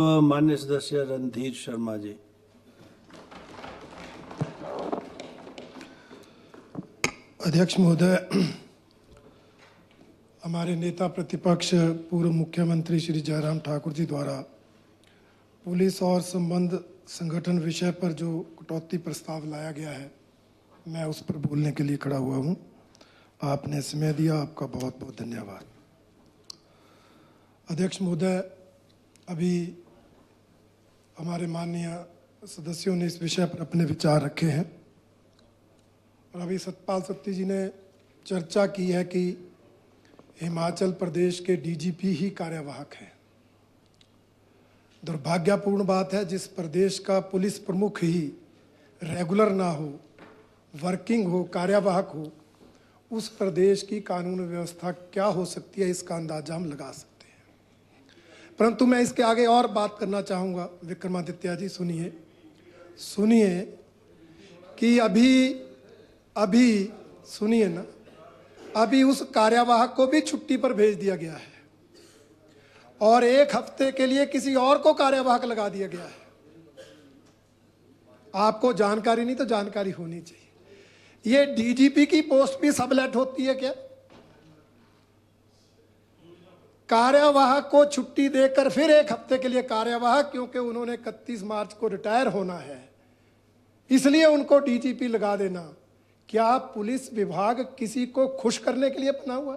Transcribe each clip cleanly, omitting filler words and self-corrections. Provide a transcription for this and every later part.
मान्य सदस्य रणधीर शर्मा जी। अध्यक्ष महोदय, हमारे नेता प्रतिपक्ष पूर्व मुख्यमंत्री श्री जयराम ठाकुर जी द्वारा पुलिस और संबंध संगठन विषय पर जो कटौती प्रस्ताव लाया गया है, मैं उस पर बोलने के लिए खड़ा हुआ हूं। आपने समय दिया, आपका बहुत बहुत धन्यवाद। अध्यक्ष महोदय, अभी हमारे माननीय सदस्यों ने इस विषय पर अपने विचार रखे हैं और अभी सतपाल सत्ती जी ने चर्चा की है कि हिमाचल प्रदेश के डीजीपी ही कार्यवाहक हैं। दुर्भाग्यपूर्ण बात है, जिस प्रदेश का पुलिस प्रमुख ही रेगुलर ना हो, वर्किंग हो, कार्यवाहक हो, उस प्रदेश की कानून व्यवस्था क्या हो सकती है, इसका अंदाजा हम लगा सकते हैं। परंतु मैं इसके आगे और बात करना चाहूँगा। विक्रमादित्य जी, सुनिए कि अभी सुनिए ना, अभी उस कार्यवाहक को भी छुट्टी पर भेज दिया गया है और 1 हफ्ते के लिए किसी और को कार्यवाहक लगा दिया गया है। आपको जानकारी नहीं तो जानकारी होनी चाहिए। ये डीजीपी की पोस्ट भी सबलेट होती है क्या? कार्यवाहक को छुट्टी देकर फिर 1 हफ्ते के लिए कार्यवाहक, क्योंकि उन्होंने 31 मार्च को रिटायर होना है, इसलिए उनको डीजीपी लगा देना। क्या पुलिस विभाग किसी को खुश करने के लिए बना हुआ?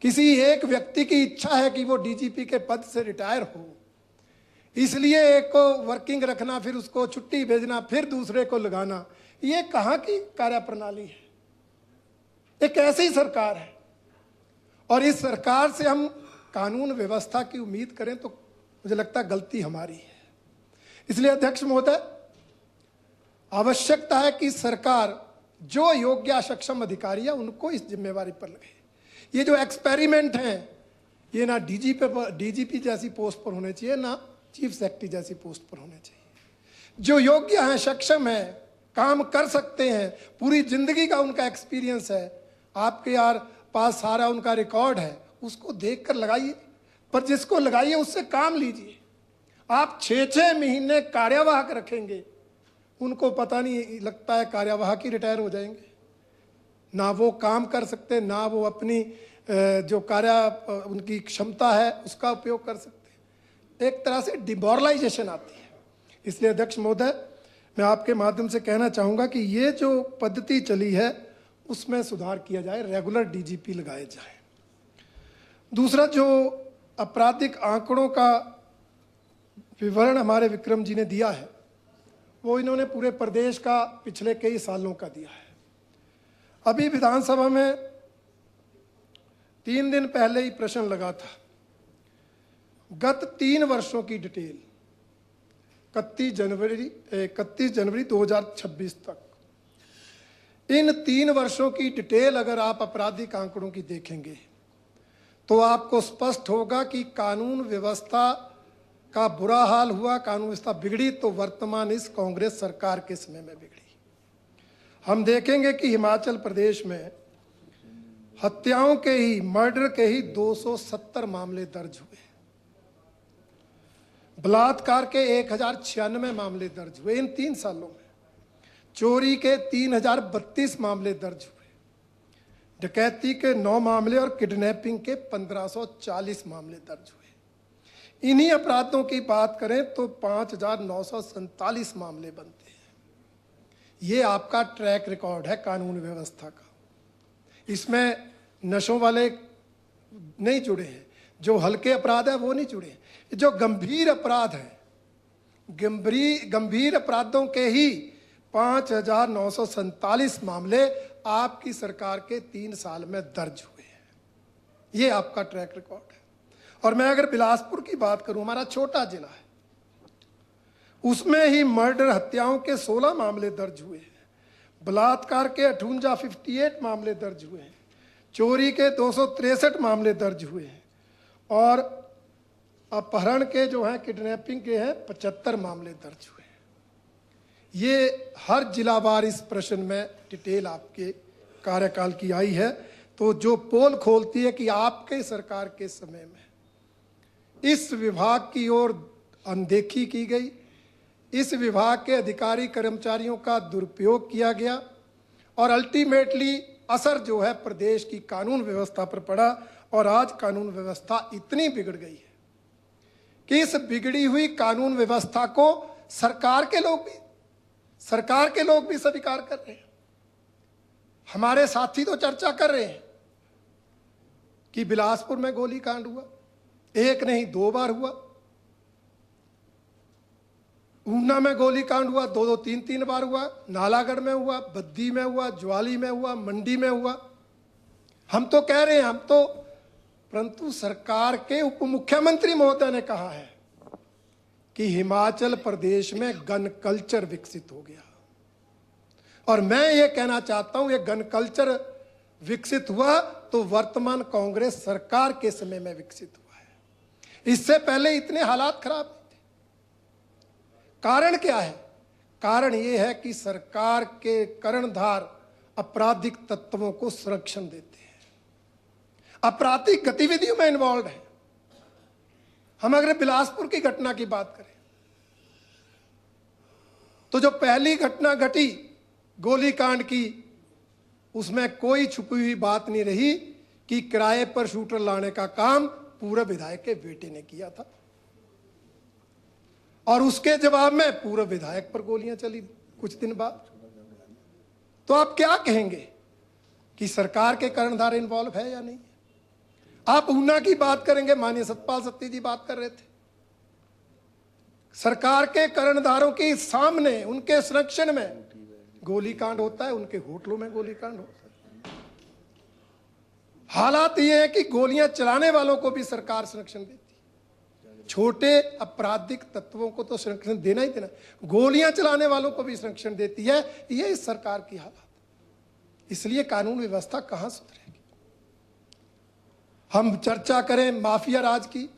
किसी एक व्यक्ति की इच्छा है कि वो डीजीपी के पद से रिटायर हो, इसलिए एक को वर्किंग रखना, फिर उसको छुट्टी भेजना, फिर दूसरे को लगाना। ये कहाँ की कार्यप्रणाली है? ये कैसी सरकार है? और इस सरकार से हम कानून व्यवस्था की उम्मीद करें तो मुझे लगता है गलती हमारी है। इसलिए अध्यक्ष महोदय, आवश्यकता है कि सरकार जो योग्य सक्षम अधिकारी है उनको इस जिम्मेवारी पर लगे। ये जो एक्सपेरिमेंट हैं, ये ना डीजीपी जैसी पोस्ट पर होने चाहिए, ना चीफ सेक्रेटरी जैसी पोस्ट पर होने चाहिए। जो योग्य हैं, सक्षम हैं, काम कर सकते हैं, पूरी जिंदगी का उनका एक्सपीरियंस है, आपके पास सारा उनका रिकॉर्ड है, उसको देखकर लगाइए। पर जिसको लगाइए उससे काम लीजिए। आप 6-6 महीने कार्यवाहक रखेंगे, उनको पता नहीं लगता है कार्यवाहक ही रिटायर हो जाएंगे। ना वो काम कर सकते, ना वो अपनी जो उनकी क्षमता है उसका उपयोग कर सकते। एक तरह से डिमोरलाइजेशन आती है। इसलिए अध्यक्ष महोदय, मैं आपके माध्यम से कहना चाहूँगा कि ये जो पद्धति चली है उसमें सुधार किया जाए, रेगुलर डीजीपी लगाए जाए। दूसरा, जो आपराधिक आंकड़ों का विवरण हमारे विक्रम जी ने दिया है, वो इन्होंने पूरे प्रदेश का पिछले कई सालों का दिया है। अभी विधानसभा में 3 दिन पहले ही प्रश्न लगा था। गत 3 वर्षों की डिटेल 31 जनवरी 2026 तक, इन 3 वर्षों की डिटेल अगर आप आपराधिक आंकड़ों की देखेंगे तो आपको स्पष्ट होगा कि कानून व्यवस्था का बुरा हाल हुआ। कानून व्यवस्था बिगड़ी तो वर्तमान इस कांग्रेस सरकार के समय में बिगड़ी। हम देखेंगे कि हिमाचल प्रदेश में हत्याओं के ही, मर्डर के ही 270 मामले दर्ज हुए, बलात्कार के 1096 मामले दर्ज हुए इन 3 सालों में, चोरी के 3032 मामले दर्ज हुए, डकैती के 9 मामले और किडनैपिंग के 1540 मामले दर्ज हुए। इन्हीं अपराधों की बात करें तो 5947 मामले बनते हैं। ये आपका ट्रैक रिकॉर्ड है कानून व्यवस्था का। इसमें नशों वाले नहीं जुड़े हैं, जो हल्के अपराध है वो नहीं जुड़े हैं। जो गंभीर अपराध हैं, गंभीर अपराधों के ही 5947 मामले आपकी सरकार के 3 साल में दर्ज हुए हैं। ये आपका ट्रैक रिकॉर्ड है। और मैं अगर बिलासपुर की बात करूं, हमारा छोटा जिला है, उसमें ही मर्डर, हत्याओं के 16 मामले दर्ज हुए हैं, बलात्कार के 58 मामले दर्ज हुए हैं, चोरी के 263 मामले दर्ज हुए हैं और अपहरण के जो हैं, किडनैपिंग के हैं 75 मामले दर्ज हुए हैं। ये हर जिलावार इस प्रश्न में डिटेल आपके कार्यकाल की आई है। तो जो पोल खोलती है कि आपके सरकार के समय में इस विभाग की ओर अनदेखी की गई, इस विभाग के अधिकारी कर्मचारियों का दुरुपयोग किया गया और अल्टीमेटली असर जो है प्रदेश की कानून व्यवस्था पर पड़ा। और आज कानून व्यवस्था इतनी बिगड़ गई है कि इस बिगड़ी हुई कानून व्यवस्था को सरकार के लोग भी स्वीकार कर रहे हैं। हमारे साथी तो चर्चा कर रहे हैं कि बिलासपुर में गोलीकांड हुआ, एक नहीं 2 बार हुआ। ऊना में गोलीकांड हुआ, 2-2, 3-3 बार हुआ। नालागढ़ में हुआ, बद्दी में हुआ, ज्वाली में हुआ, मंडी में हुआ। हम तो कह रहे हैं, परंतु सरकार के उप मुख्यमंत्री महोदय ने कहा है कि हिमाचल प्रदेश में गन कल्चर विकसित हो गया। और मैं ये कहना चाहता हूं, ये गन कल्चर विकसित हुआ तो वर्तमान कांग्रेस सरकार के समय में विकसित हुआ है। इससे पहले इतने हालात खराब नहीं थे। कारण क्या है? कारण ये है कि सरकार के कर्णधार आपराधिक तत्वों को संरक्षण देते हैं, आपराधिक गतिविधियों में इन्वॉल्व है। हम अगर बिलासपुर की घटना की बात करें तो जो पहली घटना घटी गोलीकांड की, उसमें कोई छुपी हुई बात नहीं रही कि किराए पर शूटर लाने का काम पूर्व विधायक के बेटे ने किया था और उसके जवाब में पूर्व विधायक पर गोलियां चली कुछ दिन बाद। तो आप क्या कहेंगे कि सरकार के कर्णधार इन्वॉल्व है या नहीं? आप ऊना की बात करेंगे, माननीय सतपाल सत्ती जी बात कर रहे थे। सरकार के कर्णधारों के सामने, उनके संरक्षण में गोलीकांड होता है, उनके होटलों में गोलीकांड होता है। हालात ये है कि गोलियां चलाने वालों को भी सरकार संरक्षण देती है। छोटे आपराधिक तत्वों को तो संरक्षण देना ही देना, गोलियां चलाने वालों को भी संरक्षण देती है। ये इस सरकार की हालत। इसलिए कानून व्यवस्था कहां सुधरेगी? हम चर्चा करें माफिया राज की,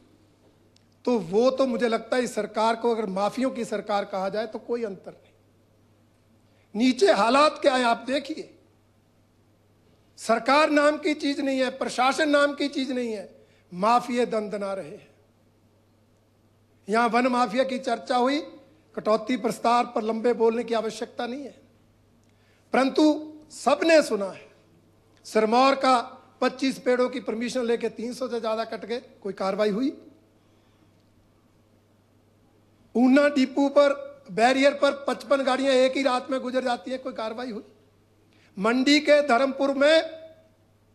तो वो तो मुझे लगता है इस सरकार को अगर माफियों की सरकार कहा जाए तो कोई अंतर नहीं। नीचे हालात क्या है आप देखिए। सरकार नाम की चीज नहीं है, प्रशासन नाम की चीज नहीं है, माफिया दंदना रहे हैं। यहां वन माफिया की चर्चा हुई, कटौती प्रस्ताव पर लंबे बोलने की आवश्यकता नहीं है, परंतु सबने सुना है सिरमौर का 25 पेड़ों की परमिशन लेके 300 से ज्यादा कट गए, कोई कार्रवाई हुई? ऊना डिपो पर बैरियर पर 55 गाड़ियां एक ही रात में गुजर जाती है, कोई कार्रवाई हुई? मंडी के धर्मपुर में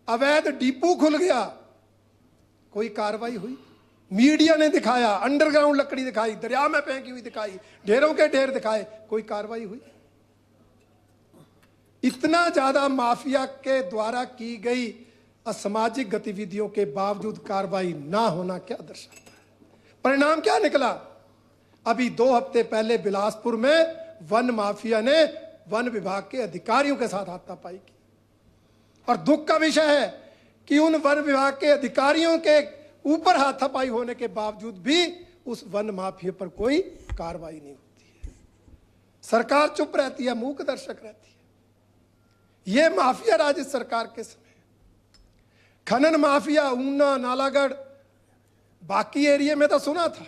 अवैध डिपो खुल गया, कोई कार्रवाई हुई? मीडिया ने दिखाया, अंडरग्राउंड लकड़ी दिखाई, दरिया में फेंकी हुई दिखाई, ढेरों के ढेर दिखाए, कोई कार्रवाई हुई? इतना ज्यादा माफिया के द्वारा की गई असामाजिक गतिविधियों के बावजूद कार्रवाई ना होना क्या दर्शाता है? परिणाम क्या निकला? अभी 2 हफ्ते पहले बिलासपुर में वन माफिया ने वन विभाग के अधिकारियों के साथ हाथापाई की। और दुख का विषय है कि उन वन विभाग के अधिकारियों के ऊपर हाथापाई होने के बावजूद भी उस वन माफिया पर कोई कार्रवाई नहीं होती है। सरकार चुप रहती है, मूक दर्शक रहती है। यह माफिया राज इस सरकार के समय। खनन माफिया ऊना, नालागढ़, बाकी एरिया में तो सुना था।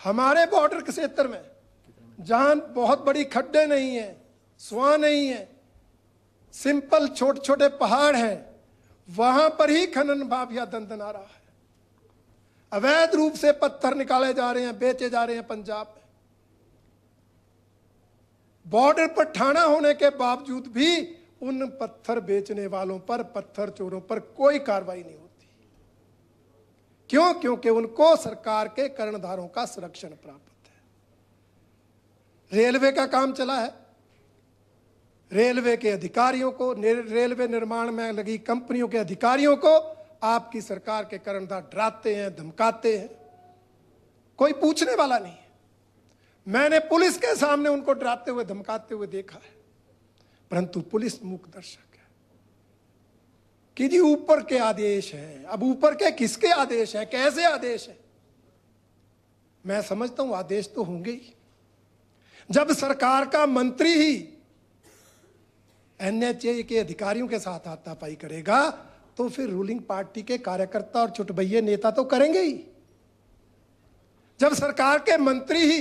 हमारे बॉर्डर के क्षेत्र में जहां बहुत बड़ी खड्डे नहीं है, सुआ नहीं है, सिंपल छोटे छोटे पहाड़ हैं, वहां पर ही खनन माफिया दंदना रहा है। अवैध रूप से पत्थर निकाले जा रहे हैं, बेचे जा रहे हैं पंजाब में। बॉर्डर पर ठाणा होने के बावजूद भी उन पत्थर बेचने वालों पर, पत्थर चोरों पर कोई कार्रवाई नहीं होती। क्यों? क्योंकि उनको सरकार के कर्णधारों का संरक्षण प्राप्त है। रेलवे का काम चला है, रेलवे के अधिकारियों को, रेलवे निर्माण में लगी कंपनियों के अधिकारियों को आपकी सरकार के कर्णधार डराते हैं, धमकाते हैं, कोई पूछने वाला नहीं है। मैंने पुलिस के सामने उनको डराते हुए, धमकाते हुए देखा है, परंतु पुलिस मूक दर्शक है कि जी ऊपर के आदेश हैं। अब ऊपर के किसके आदेश हैं, कैसे आदेश हैं? मैं समझता हूं आदेश तो होंगे ही। जब सरकार का मंत्री ही एनएचए के अधिकारियों के साथ हाथापाई करेगा तो फिर रूलिंग पार्टी के कार्यकर्ता और चुटभैये नेता तो करेंगे ही। जब सरकार के मंत्री ही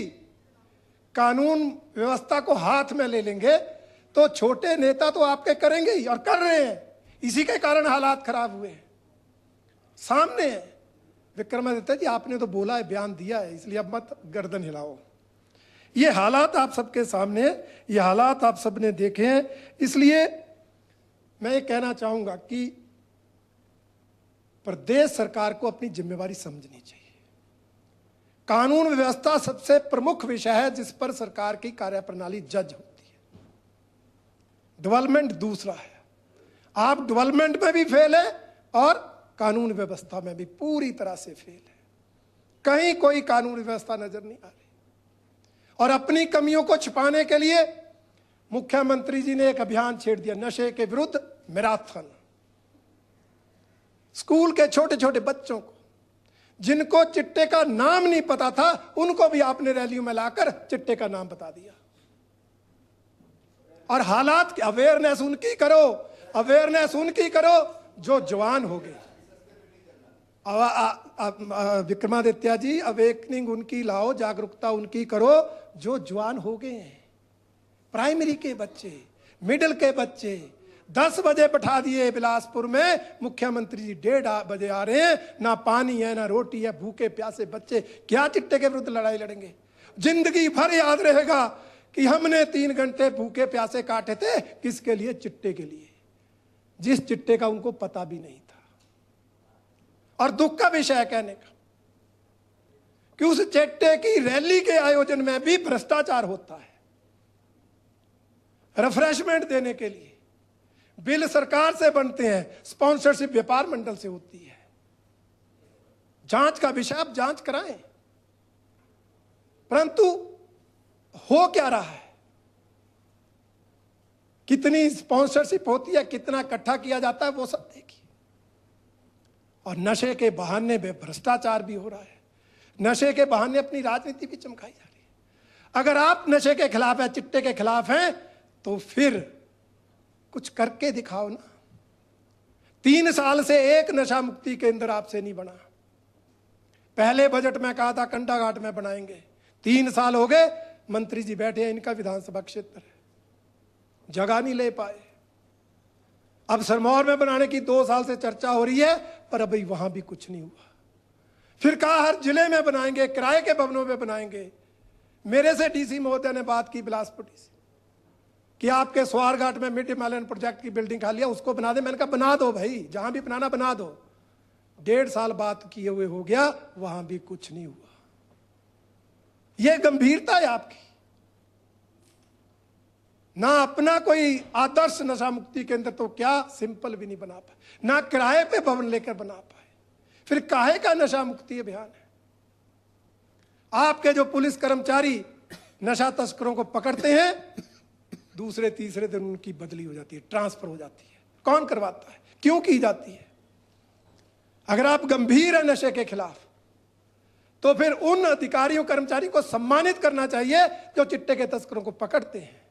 कानून व्यवस्था को हाथ में ले लेंगे तो छोटे नेता तो आपके करेंगे ही, और कर रहे हैं। इसी के कारण हालात खराब हुए हैं, सामने है। विक्रमादित्य जी, आपने तो बोला है, बयान दिया है, इसलिए अब मत गर्दन हिलाओ। ये हालात आप सबके सामने है, ये हालात आप सबने देखे हैं। इसलिए मैं ये कहना चाहूंगा कि प्रदेश सरकार को अपनी जिम्मेवारी समझनी चाहिए। कानून व्यवस्था सबसे प्रमुख विषय है जिस पर सरकार की कार्यप्रणाली जज होती है। डेवलपमेंट दूसरा है। आप डेवलपमेंट में भी फेल है और कानून व्यवस्था में भी पूरी तरह से फेल है। कहीं कोई कानून व्यवस्था नजर नहीं आ रही, और अपनी कमियों को छिपाने के लिए मुख्यमंत्री जी ने एक अभियान छेड़ दिया, नशे के विरुद्ध मैराथन। स्कूल के छोटे छोटे बच्चों को, जिनको चिट्टे का नाम नहीं पता था, उनको भी आपने रैलियों में लाकर चिट्टे का नाम बता दिया। और हालात की अवेयरनेस उनकी करो, अवेयरनेस उनकी करो जो जवान हो गए। विक्रमादित्य जी, अवेकनिंग उनकी लाओ, जागरूकता उनकी करो जो जवान हो गए हैं। प्राइमरी के बच्चे, मिडिल के बच्चे 10 बजे बैठा दिए बिलासपुर में, मुख्यमंत्री जी 1:30 बजे आ रहे हैं, ना पानी है ना रोटी है, भूखे प्यासे बच्चे क्या चिट्टे के विरुद्ध लड़ाई लड़ेंगे? जिंदगी भर याद रहेगा कि हमने 3 घंटे भूखे प्यासे काटे थे, किसके लिए? चिट्टे के लिए, जिस चिट्टे का उनको पता भी नहीं था। और दुख का विषय है कहने का कि उस चिट्टे की रैली के आयोजन में भी भ्रष्टाचार होता है। रिफ्रेशमेंट देने के लिए बिल सरकार से बनते हैं, स्पॉन्सरशिप व्यापार मंडल से होती है। जांच का विषय, आप जांच कराएं। परंतु हो क्या रहा है? कितनी स्पॉन्सरशिप होती है, कितना इकट्ठा किया जाता है, वो सब देखिए। और नशे के बहाने में भ्रष्टाचार भी हो रहा है, नशे के बहाने अपनी राजनीति भी चमकाई जा रही है। अगर आप नशे के खिलाफ है, चिट्टे के खिलाफ हैं, तो फिर कुछ करके दिखाओ ना। 3 साल से एक नशा मुक्ति केंद्र आपसे नहीं बना। पहले बजट में कहा था कंडाघाट में बनाएंगे, 3 साल हो गए, मंत्री जी बैठे हैं, इनका विधानसभा क्षेत्र है, जगह नहीं ले पाए। अब सिरमौर में बनाने की 2 साल से चर्चा हो रही है, पर अभी वहां भी कुछ नहीं हुआ। फिर कहा हर जिले में बनाएंगे, किराए के भवनों में बनाएंगे। मेरे से डीसी महोदय ने बात की, बिलासपुर डीसी, कि आपके स्वारघाट में मिड हिमालयन प्रोजेक्ट की बिल्डिंग खाली है, उसको बना दे। मैंने कहा बना दो भाई, जहां भी बनाना बना दो। 1.5 साल बात किए हुए हो गया, वहां भी कुछ नहीं हुआ। यह गंभीरता है आपकी। ना अपना कोई आदर्श नशा मुक्ति केंद्र तो क्या सिंपल भी नहीं बना पाए, ना किराए पे भवन लेकर बना पाए। फिर काहे का नशा मुक्ति अभियान है? आपके जो पुलिस कर्मचारी नशा तस्करों को पकड़ते हैं, दूसरे तीसरे दिन उनकी बदली हो जाती है, ट्रांसफर हो जाती है। कौन करवाता है, क्यों की जाती है? अगर आप गंभीर है नशे के खिलाफ, तो फिर उन अधिकारियों कर्मचारी को सम्मानित करना चाहिए जो चिट्टे के तस्करों को पकड़ते हैं।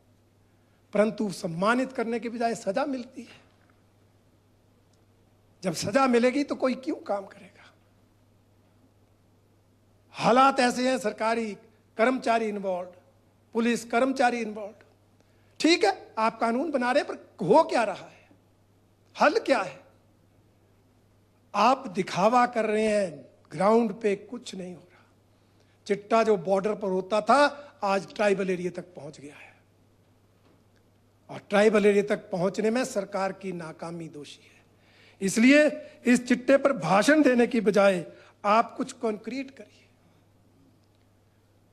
परंतु सम्मानित करने के बजाय सजा मिलती है। जब सजा मिलेगी तो कोई क्यों काम करेगा? हालात ऐसे हैं, सरकारी कर्मचारी इन्वॉल्व, पुलिस कर्मचारी इन्वॉल्व। ठीक है, आप कानून बना रहे हैं, पर हो क्या रहा है? हल क्या है? आप दिखावा कर रहे हैं, ग्राउंड पे कुछ नहीं हो रहा। चिट्टा जो बॉर्डर पर होता था, आज ट्राइबल एरिया तक पहुंच गया है, और ट्राइबल एरिया तक पहुंचने में सरकार की नाकामी दोषी है। इसलिए इस चिट्टे पर भाषण देने की बजाय आप कुछ कॉन्क्रीट करिए।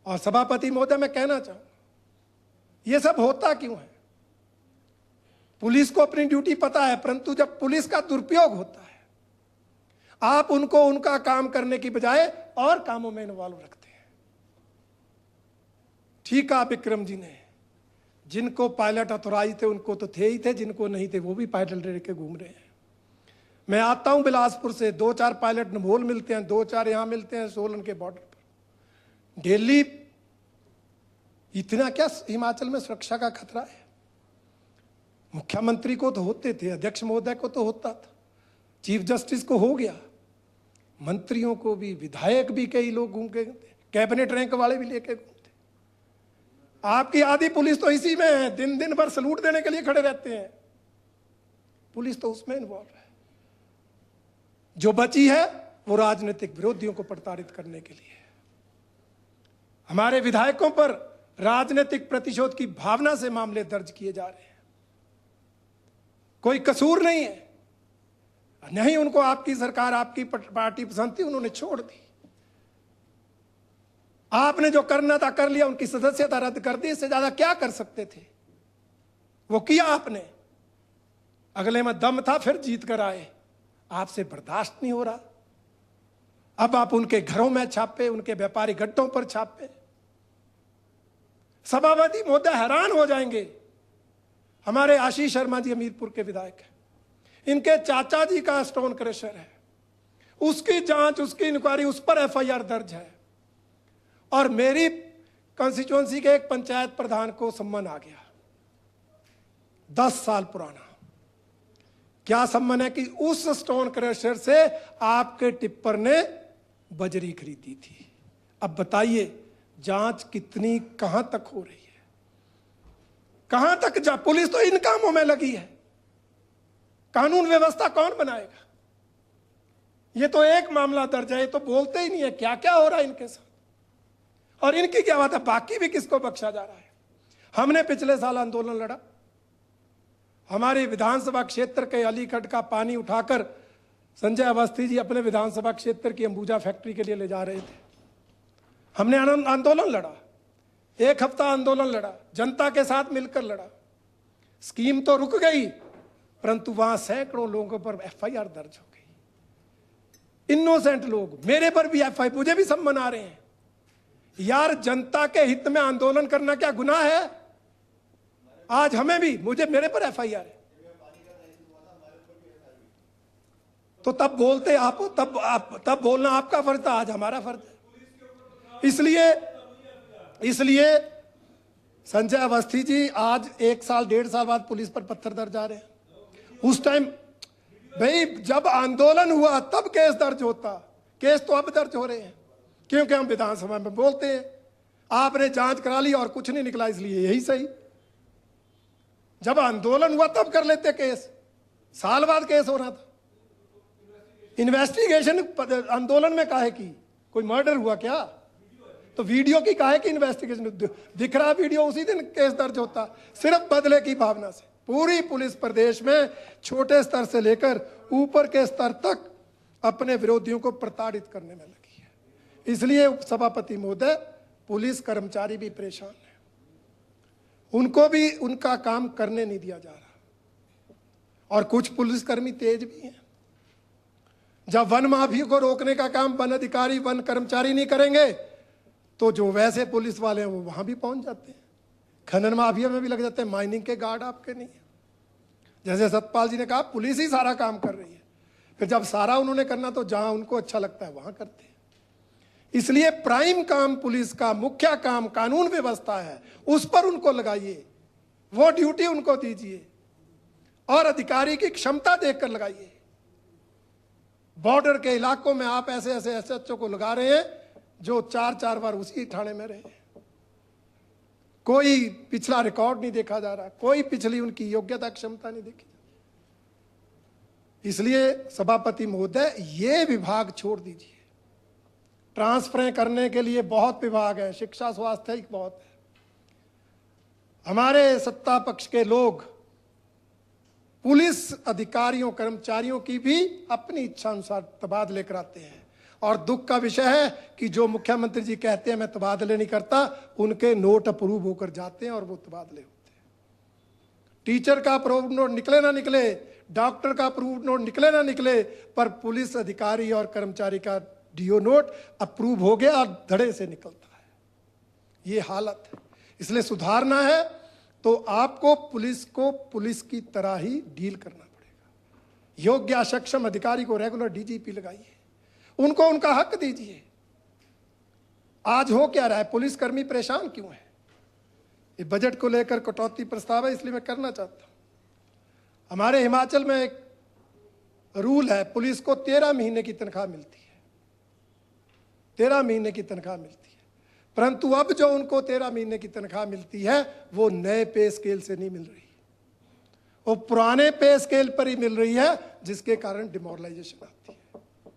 और सभापति महोदय, मैं कहना चाहूंगा, यह सब होता क्यों है? पुलिस को अपनी ड्यूटी पता है, परंतु जब पुलिस का दुरुपयोग होता है, आप उनको उनका काम करने की बजाय और कामों में इन्वॉल्व रखते हैं। ठीक है, विक्रम जी ने, जिनको पायलट अथॉराइज थे उनको तो थे ही थे, जिनको नहीं थे वो भी पायलट लेके घूम रहे हैं। मैं आता हूं बिलासपुर से, 2-4 पायलट नमोल मिलते हैं, 2-4 यहां मिलते हैं सोलन के बॉर्डर पर। दिल्ली इतना क्या हिमाचल में सुरक्षा का खतरा है? मुख्यमंत्री को तो होते थे, अध्यक्ष महोदय को तो होता था, चीफ जस्टिस को हो गया, मंत्रियों को भी, विधायक भी कई लोग घूम गए। कैबिनेट रैंक वाले भी लेके घूमते। आपकी आधी पुलिस तो इसी में है, दिन दिन भर सलूट देने के लिए खड़े रहते हैं। पुलिस तो उसमें इन्वॉल्व है। जो बची है वो राजनीतिक विरोधियों को प्रताड़ित करने के लिए है। हमारे विधायकों पर राजनीतिक प्रतिशोध की भावना से मामले दर्ज किए जा रहे हैं। कोई कसूर नहीं है, नहीं उनको आपकी सरकार, आपकी पार्टी पसंद थी, उन्होंने छोड़ दी। आपने जो करना था कर लिया, उनकी सदस्यता रद्द कर दी, इससे ज्यादा क्या कर सकते थे? वो किया आपने। अगले में दम था, फिर जीत कर आए। आपसे बर्दाश्त नहीं हो रहा। अब आप उनके घरों में छापे, उनके व्यापारिक अड्डों पर छापे। सभापति महोदय हैरान हो जाएंगे। हमारे आशीष शर्मा जी हमीरपुर के विधायक हैं, इनके चाचा जी का स्टोन क्रशर है, उसकी जांच, उसकी इंक्वायरी, उस पर एफआईआर दर्ज है। और मेरी कॉन्स्टिट्यूएंसी के एक पंचायत प्रधान को सम्मन आ गया, 10 साल पुराना। क्या सम्मन है कि उस स्टोन क्रशर से आपके टिप्पर ने बजरी खरीदी थी। अब बताइए जांच कितनी कहां तक हो रही है, कहां तक जा? पुलिस तो इन कामों में लगी है, कानून व्यवस्था कौन बनाएगा? ये तो एक मामला दर्ज है, ये तो बोलते ही नहीं है क्या क्या हो रहा है इनके साथ। और इनकी क्या बात है, बाकी भी किसको बख्शा जा रहा है? हमने पिछले साल आंदोलन लड़ा, हमारे विधानसभा क्षेत्र के अलीगढ़ का पानी उठाकर संजय अवस्थी जी अपने विधानसभा क्षेत्र की अंबुजा फैक्ट्री के लिए ले जा रहे थे। हमने आंदोलन लड़ा, 1 हफ्ता आंदोलन लड़ा, जनता के साथ मिलकर लड़ा। स्कीम तो रुक गई, परंतु वहां सैकड़ों लोगों पर एफआईआर दर्ज हो गई। इनोसेंट लोग, मेरे पर भी एफआईआर, मुझे भी सम्मन आ रहे हैं। यार जनता के हित में आंदोलन करना क्या गुनाह है? आज हमें भी, मेरे पर एफआईआर है। तो तब बोलते आप, तब बोलना आपका फर्ज था, आज हमारा फर्ज है। इसलिए संजय अवस्थी जी आज 1 साल 1.5 साल बाद पुलिस पर पत्थर दर्ज आ रहे हैं। उस टाइम भाई जब आंदोलन हुआ तब केस दर्ज होता, केस तो अब दर्ज हो रहे हैं क्योंकि हम विधानसभा में बोलते हैं। आपने जांच करा ली और कुछ नहीं निकला, इसलिए यही सही। जब आंदोलन हुआ तब कर लेते केस, साल बाद केस हो रहा था। इन्वेस्टिगेशन आंदोलन में काहे की? कोई मर्डर हुआ क्या? तो वीडियो की काहे की इन्वेस्टिगेशन? दिख रहा वीडियो, उसी दिन केस दर्ज होता, सिर्फ बदले की भावना से। पूरी पुलिस प्रदेश में छोटे स्तर से लेकर ऊपर के स्तर तक अपने विरोधियों को प्रताड़ित करने में लगी है। इसलिए सभापति महोदय, पुलिस कर्मचारी भी परेशान है, उनको भी उनका काम करने नहीं दिया जा रहा। और कुछ पुलिसकर्मी तेज भी हैं। जब वन माफिया को रोकने का काम वन अधिकारी, वन कर्मचारी नहीं करेंगे तो जो वैसे पुलिस वाले हैं वो वहां भी पहुंच जाते हैं, खनन माफिया में भी लग जाते हैं। माइनिंग के गार्ड आपके नहीं है। जैसे सतपाल जी ने कहा, पुलिस ही सारा काम कर रही है। फिर जब सारा उन्होंने करना तो जहां उनको अच्छा लगता है वहां करते हैं। इसलिए प्राइम काम पुलिस का, मुख्य काम कानून व्यवस्था है, उस पर उनको लगाइए, वो ड्यूटी उनको दीजिए और अधिकारी की क्षमता देखकर लगाइए। बॉर्डर के इलाकों में आप ऐसे ऐसे एसएचओ को लगा रहे हैं जो 4-4 बार उसी थाने में रहे। कोई पिछला रिकॉर्ड नहीं देखा जा रहा, कोई पिछली उनकी योग्यता क्षमता नहीं देखी। इसलिए सभापति महोदय, ये विभाग छोड़ दीजिए। ट्रांसफर करने के लिए बहुत विभाग है, शिक्षा स्वास्थ्य ही बहुत है। हमारे सत्ता पक्ष के लोग पुलिस अधिकारियों, कर्मचारियों की भी अपनी इच्छा अनुसार तबादले कराते हैं। और दुख का विषय है कि जो मुख्यमंत्री जी कहते हैं मैं तबादले नहीं करता, उनके नोट अप्रूव होकर जाते हैं और वो तबादले होते हैं। टीचर का अप्रूव नोट निकले ना निकले, डॉक्टर का अप्रूव नोट निकले ना निकले, पर पुलिस अधिकारी और कर्मचारी का डीओ नोट अप्रूव हो गया और धड़े से निकलता है। ये हालत है। इसलिए सुधारना है तो आपको पुलिस को पुलिस की तरह ही डील करना पड़ेगा। योग्य सक्षम अधिकारी को रेगुलर डीजीपी लगाइए, उनको उनका हक दीजिए। आज हो क्या रहा है, पुलिसकर्मी परेशान क्यों है? ये बजट को लेकर कटौती प्रस्ताव है, इसलिए मैं करना चाहता हूं। हमारे हिमाचल में एक रूल है, पुलिस को 13 महीने की तनख्वाह मिलती है, 13 महीने की तनख्वाह मिलती है। परंतु अब जो उनको 13 महीने की तनख्वाह मिलती है वो नए पे स्केल से नहीं मिल रही, वो पुराने पे स्केल पर ही मिल रही है, जिसके कारण डिमोरलाइजेशन आती है।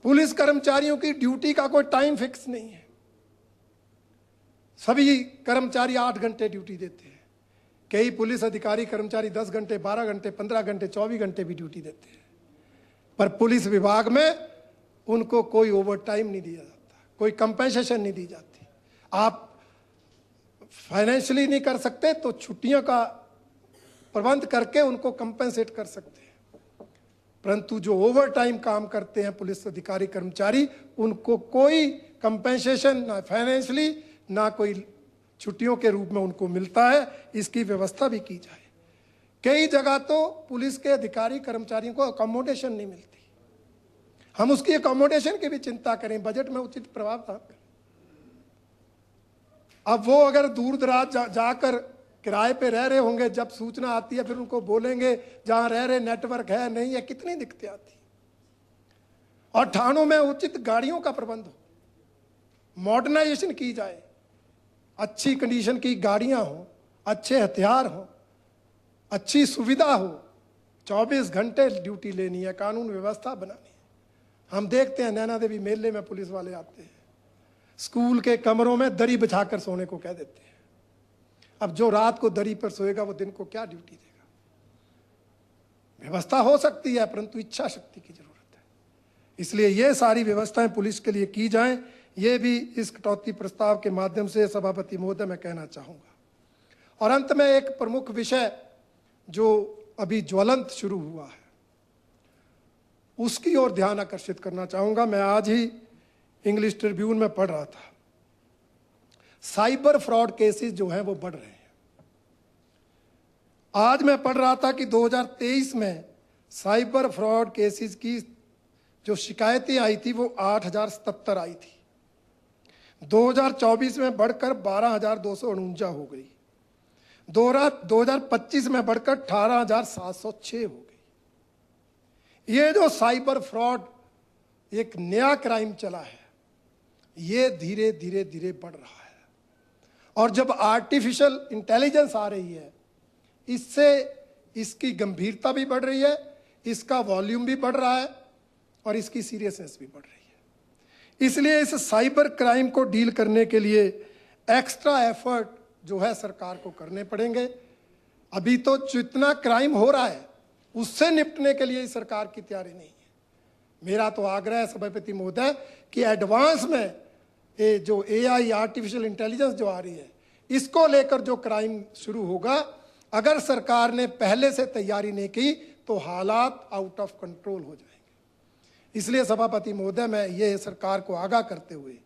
पुलिस कर्मचारियों की ड्यूटी का कोई टाइम फिक्स नहीं है, सभी कर्मचारी 8 घंटे ड्यूटी देते हैं। कई पुलिस अधिकारी कर्मचारी 10 घंटे, 12 घंटे, 15 घंटे, 24 घंटे भी ड्यूटी देते हैं, पर पुलिस विभाग में उनको कोई ओवर टाइम नहीं दिया जाता, कोई कंपेंसेशन नहीं दी जाती। आप फाइनेंशियली नहीं कर सकते तो छुट्टियों का प्रबंध करके उनको कंपेंसेट कर सकते हैं, परंतु जो ओवर टाइम काम करते हैं पुलिस अधिकारी कर्मचारी, उनको कोई कंपेंसेशन ना फाइनेंशियली ना कोई छुट्टियों के रूप में उनको मिलता है। इसकी व्यवस्था भी की जाए। कई जगह तो पुलिस के अधिकारी कर्मचारियों को अकोमोडेशन नहीं मिलती, हम उसकी अकोमोडेशन की भी चिंता करें, बजट में उचित प्रावधान करें। अब वो अगर दूर दराज जाकर किराए पे रह रहे होंगे, जब सूचना आती है फिर उनको बोलेंगे जहां रह रहे नेटवर्क है नहीं है, कितनी दिक्कतें आती। और थानों में उचित गाड़ियों का प्रबंध हो, मॉडर्नाइजेशन की जाए, अच्छी कंडीशन की गाड़ियां हो, अच्छे हथियार हो, अच्छी सुविधा हो, 24 घंटे ड्यूटी लेनी है, कानून व्यवस्था बनानी है। हम देखते हैं नैना देवी मेले में पुलिस वाले आते हैं, स्कूल के कमरों में दरी बिछाकर सोने को कह देते हैं। अब जो रात को दरी पर सोएगा वो दिन को क्या ड्यूटी देगा? व्यवस्था हो सकती है परंतु इच्छा शक्ति की जरूरत है। इसलिए ये सारी व्यवस्थाएं पुलिस के लिए की जाएं, ये भी इस कटौती प्रस्ताव के माध्यम से सभापति महोदय मैं कहना चाहूँगा। और अंत में एक प्रमुख विषय जो अभी ज्वलंत शुरू हुआ है उसकी ओर ध्यान आकर्षित करना चाहूँगा। मैं आज ही इंग्लिश ट्रिब्यून में पढ़ रहा था, साइबर फ्रॉड केसेस जो हैं वो बढ़ रहे हैं। आज मैं पढ़ रहा था कि 2023 में साइबर फ्रॉड केसेस की जो शिकायतें आई थी वो 8,077 आई थी, 2024 में बढ़कर 12,249 हो गई, 2025 में बढ़कर 18,706 हो गई। ये जो साइबर फ्रॉड एक नया क्राइम चला है, ये धीरे धीरे धीरे बढ़ रहा है। और जब आर्टिफिशियल इंटेलिजेंस आ रही है, इससे इसकी गंभीरता भी बढ़ रही है, इसका वॉल्यूम भी बढ़ रहा है और इसकी सीरियसनेस भी बढ़ रही है। इसलिए इस साइबर क्राइम को डील करने के लिए एक्स्ट्रा एफर्ट जो है सरकार को करने पड़ेंगे। अभी तो जितना क्राइम हो रहा है उससे निपटने के लिए सरकार की तैयारी नहीं है। मेरा तो आग्रह है सभापति महोदय कि एडवांस में ये जो AI आर्टिफिशियल इंटेलिजेंस जो आ रही है, इसको लेकर जो क्राइम शुरू होगा, अगर सरकार ने पहले से तैयारी नहीं की तो हालात आउट ऑफ कंट्रोल हो जाएंगे। इसलिए सभापति महोदय मैं ये सरकार को आगाह करते हुए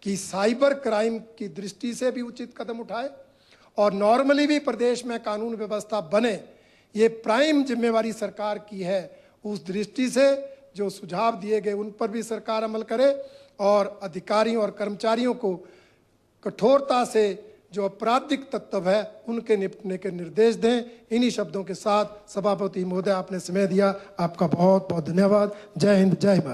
कि साइबर क्राइम की दृष्टि से भी उचित कदम उठाए और नॉर्मली भी प्रदेश में कानून व्यवस्था बने, ये प्राइम जिम्मेवारी सरकार की है। उस दृष्टि से जो सुझाव दिए गए उन पर भी सरकार अमल करे और अधिकारियों और कर्मचारियों को कठोरता से जो आपराधिक तत्व है उनके निपटने के निर्देश दें। इन्हीं शब्दों के साथ सभापति महोदय आपने समय दिया, आपका बहुत बहुत धन्यवाद। जय हिंद, जय हिंद।